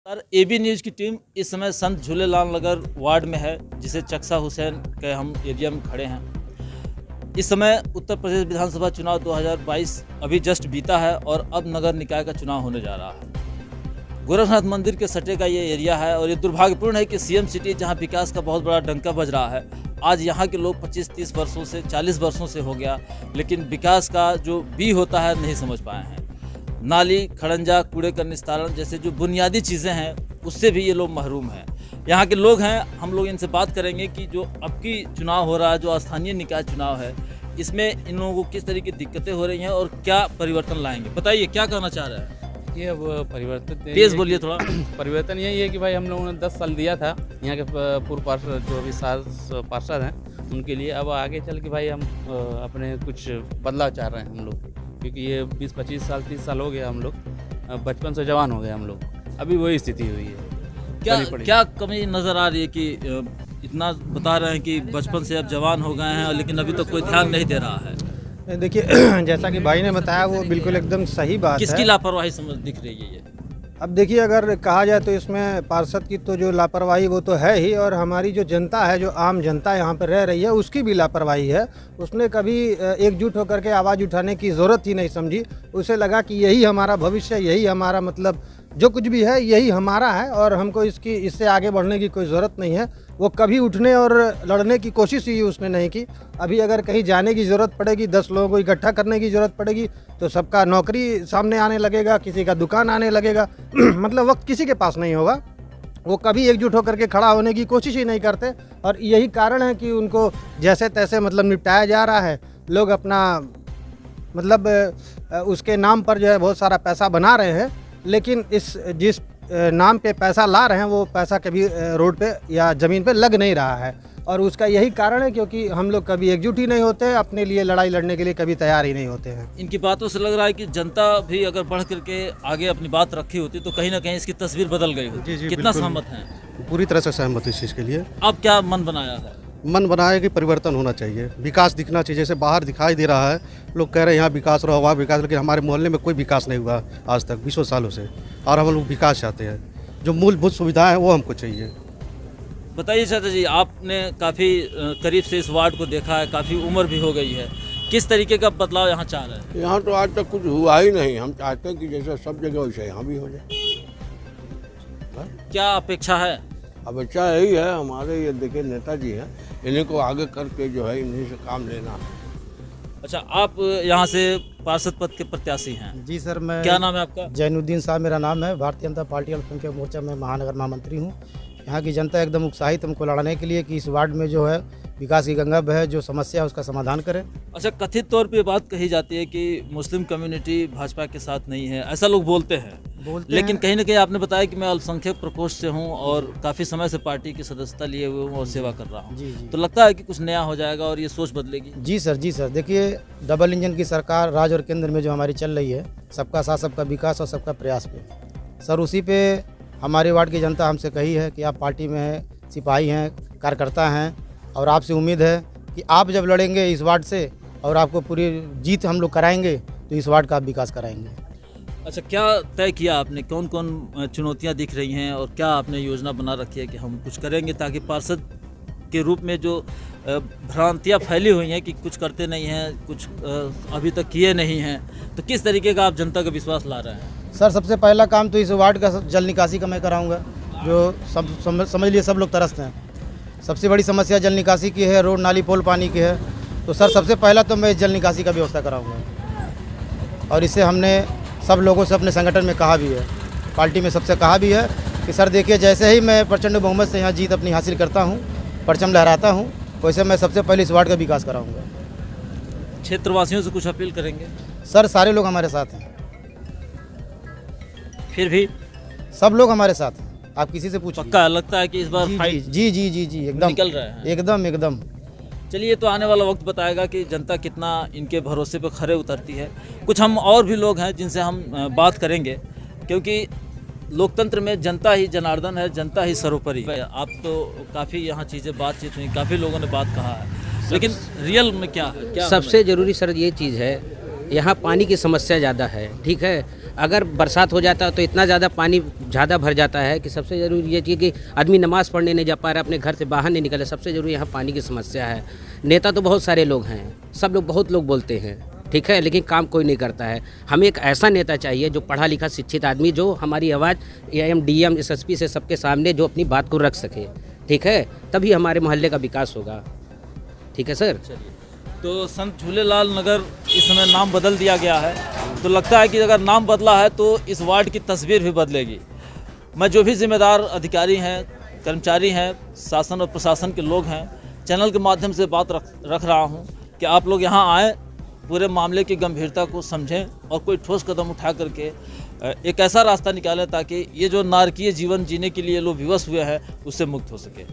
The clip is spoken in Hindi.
सर एबी न्यूज़ की टीम इस समय संत झूलेलाल नगर वार्ड में है, जिसे चक्सा हुसैन के हम एरिया में खड़े हैं। इस समय उत्तर प्रदेश विधानसभा चुनाव 2022 अभी जस्ट बीता है और अब नगर निकाय का चुनाव होने जा रहा है। गोरखनाथ मंदिर के सटे का ये एरिया है और ये दुर्भाग्यपूर्ण है कि सीएम सिटी जहाँ विकास का बहुत बड़ा डंका बज रहा है, आज यहाँ के लोग 25-30 वर्षों से 40 वर्षों से हो गया, लेकिन विकास का जो बी होता है नहीं समझ पाए हैं। नाली, खड़ंजा, कूड़े का निस्तारण जैसे जो बुनियादी चीज़ें हैं उससे भी ये लोग महरूम हैं। यहाँ के लोग हैं, हम लोग इनसे बात करेंगे कि जो अब की चुनाव हो रहा है, जो स्थानीय निकाय चुनाव है, इसमें इन लोगों को किस तरह की दिक्कतें हो रही हैं और क्या परिवर्तन लाएंगे। बताइए क्या कहना चाह रहे हैं। ये अब परिवर्तन तेज बोलिए थोड़ा। परिवर्तन यही है कि भाई हम लोगों ने 10 साल दिया था यहाँ के पूर्व पार्षद जो अभी पार्षद हैं उनके लिए। अब आगे चल के भाई हम अपने कुछ बदलाव चाह रहे हैं हम लोग, क्योंकि ये 20-25 साल 30 साल हो गया हम लोग, बचपन से जवान हो गए हम लोग, अभी वही स्थिति हुई है। क्या कमी नज़र आ रही है कि इतना बता रहे हैं कि बचपन से अब जवान हो गए हैं लेकिन अभी तक कोई ध्यान नहीं दे रहा है। देखिए जैसा कि भाई ने बताया वो बिल्कुल एकदम सही बात है। किसकी लापरवाही समझ दिख रही है ये। अब देखिए अगर कहा जाए तो इसमें पार्षद की तो जो लापरवाही वो तो है ही, और हमारी जो जनता है, जो आम जनता यहाँ पर रह रही है, उसकी भी लापरवाही है। उसने कभी एकजुट होकर के आवाज़ उठाने की ज़रूरत ही नहीं समझी। उसे लगा कि यही हमारा भविष्य, यही हमारा मतलब जो कुछ भी है यही हमारा है और हमको इससे आगे बढ़ने की कोई ज़रूरत नहीं है। वो कभी उठने और लड़ने की कोशिश ही उसने नहीं की। अभी अगर कहीं जाने की ज़रूरत पड़ेगी, 10 लोगों को इकट्ठा करने की ज़रूरत पड़ेगी तो सबका नौकरी सामने आने लगेगा, किसी का दुकान आने लगेगा मतलब वक्त किसी के पास नहीं होगा। वो कभी एकजुट होकर के खड़ा होने की कोशिश ही नहीं करते और यही कारण है कि उनको जैसे तैसे मतलब निपटाया जा रहा है। लोग अपना मतलब उसके नाम पर जो है बहुत सारा पैसा बना रहे हैं, लेकिन जिस नाम पे पैसा ला रहे हैं वो पैसा कभी रोड पे या ज़मीन पे लग नहीं रहा है। और उसका यही कारण है क्योंकि हम लोग कभी एकजुट ही नहीं होते, अपने लिए लड़ाई लड़ने के लिए कभी तैयार ही नहीं होते हैं। इनकी बातों से लग रहा है कि जनता भी अगर बढ़ करके आगे अपनी बात रखी होती तो कहीं ना कहीं इसकी तस्वीर बदल गई होती। जी, कितना बिल्कुल। सहमत हैं। पूरी तरह से सहमत हूँ इस चीज़ के लिए। अब क्या मन बनाया है। मन बनाया कि परिवर्तन होना चाहिए, विकास दिखना चाहिए। जैसे बाहर दिखाई दे रहा है, लोग कह रहे हैं यहाँ विकास रहा, वहाँ विकास, लेकिन हमारे मोहल्ले में कोई विकास नहीं हुआ आज तक 20 सालों से, और हम लोग विकास चाहते हैं। जो मूलभूत सुविधाएं हैं वो हमको चाहिए। बताइए चाचा जी, आपने काफ़ी करीब से इस वार्ड को देखा है, काफ़ी उम्र भी हो गई है, किस तरीके का बदलाव यहाँ चाह रहे हैं। यहाँ तो आज तक कुछ हुआ ही नहीं। हम चाहते हैं कि जैसे सब जगह वैसे यहाँ भी हो जाए। क्या अपेक्षा है। अब अच्छा यही है, हमारे ये देखिए नेताजी हैं, इन्हीं को आगे करके जो है इन्हीं से काम लेना है। अच्छा, आप यहाँ से पार्षद पद के प्रत्याशी हैं। जी सर, मैं क्या नाम है आपका। जैनुद्दीन साहब मेरा नाम है। भारतीय जनता पार्टी अल्पसंख्यक मोर्चा में महानगर महामंत्री हूँ। यहाँ की जनता एकदम उत्साहित हमको लड़ने के लिए कि इस वार्ड में जो है विकास की गंगा बहे, जो समस्या है उसका समाधान करें। अच्छा, कथित तौर पे बात कही जाती है कि मुस्लिम कम्युनिटी भाजपा के साथ नहीं है, ऐसा लोग बोलते हैं। लेकिन कहीं ना कहीं आपने बताया कि मैं अल्पसंख्यक प्रकोष्ठ से हूँ और काफ़ी समय से पार्टी की सदस्यता लिए हुए हूँ और सेवा कर रहा हूँ। जी। तो लगता है कि कुछ नया हो जाएगा और ये सोच बदलेगी। जी सर, देखिए डबल इंजन की सरकार राज्य और केंद्र में जो हमारी चल रही है, सबका साथ सबका विकास और सबका प्रयास पे सर, उसी पे हमारे वार्ड की जनता हमसे कही है कि आप पार्टी में हैं, सिपाही हैं, कार्यकर्ता हैं, और आपसे उम्मीद है कि आप जब लड़ेंगे इस वार्ड से और आपको पूरी जीत हम लोग कराएंगे तो इस वार्ड का आप विकास कराएंगे। अच्छा, क्या तय किया आपने, कौन कौन चुनौतियाँ दिख रही हैं और क्या आपने योजना बना रखी है कि हम कुछ करेंगे ताकि पार्षद के रूप में जो भ्रांतियाँ फैली हुई हैं कि कुछ करते नहीं हैं, कुछ अभी तक किए नहीं हैं, तो किस तरीके का आप जनता का विश्वास ला रहे हैं। सर, सबसे पहला काम तो इस वार्ड का जल निकासी का मैं कराऊंगा, जो समझ लिए सब लोग तरसते हैं। सबसे बड़ी समस्या जल निकासी की है, रोड नाली पोल पानी की है। तो सर सबसे पहला तो मैं जल निकासी का व्यवस्था कराऊंगा, और इससे हमने सब लोगों से अपने संगठन में कहा भी है, पार्टी में सबसे कहा भी है कि सर देखिए, जैसे ही मैं प्रचंड बहुमत से यहाँ जीत अपनी हासिल करता हूँ, परचम लहराता हूँ, वैसे मैं सबसे पहले इस वार्ड का विकास कराऊंगा। क्षेत्रवासियों से कुछ अपील करेंगे। सर सारे लोग हमारे साथ हैं, फिर भी सब लोग हमारे साथ हैं, आप किसी से पूछिए। पक्का लगता है कि इस बार जी फाइट जी एकदम निकल रहे हैं। एकदम। चलिए, तो आने वाला वक्त बताएगा कि जनता कितना इनके भरोसे पर खरे उतरती है। कुछ हम और भी लोग हैं जिनसे हम बात करेंगे, क्योंकि लोकतंत्र में जनता ही जनार्दन है, जनता ही सर्वोपरि है। आप तो काफ़ी यहाँ चीज़ें बातचीत हुई, काफ़ी लोगों ने बात कहा है, लेकिन रियल में क्या है। सबसे ज़रूरी सर ये चीज़ है, यहाँ पानी की समस्या ज़्यादा है, ठीक है। अगर बरसात हो जाता तो इतना ज़्यादा पानी ज़्यादा भर जाता है कि सबसे ज़रूरी ये चीज़ कि आदमी नमाज़ पढ़ने नहीं जा पा रहा, अपने घर से बाहर नहीं निकले। सबसे ज़रूरी यहाँ पानी की समस्या है। नेता तो बहुत सारे लोग हैं, सब लोग बहुत लोग बोलते हैं, ठीक है, लेकिन काम कोई नहीं करता है। हमें एक ऐसा नेता चाहिए जो पढ़ा लिखा शिक्षित आदमी, जो हमारी आवाज़ AM DM SSP से सबके सामने जो अपनी बात को रख सके, ठीक है, तभी हमारे मोहल्ले का विकास होगा। ठीक है सर। तो संत झूलेलाल नगर इस समय नाम बदल दिया गया है, तो लगता है कि अगर नाम बदला है तो इस वार्ड की तस्वीर भी बदलेगी। मैं जो भी जिम्मेदार अधिकारी हैं, कर्मचारी हैं, शासन और प्रशासन के लोग हैं, चैनल के माध्यम से बात रख रहा हूं कि आप लोग यहां आएँ, पूरे मामले की गंभीरता को समझें और कोई ठोस कदम उठा करके एक ऐसा रास्ता निकालें ताकि ये जो नारकीय जीवन जीने के लिए लोग विवश हुए हैं उससे मुक्त हो सके।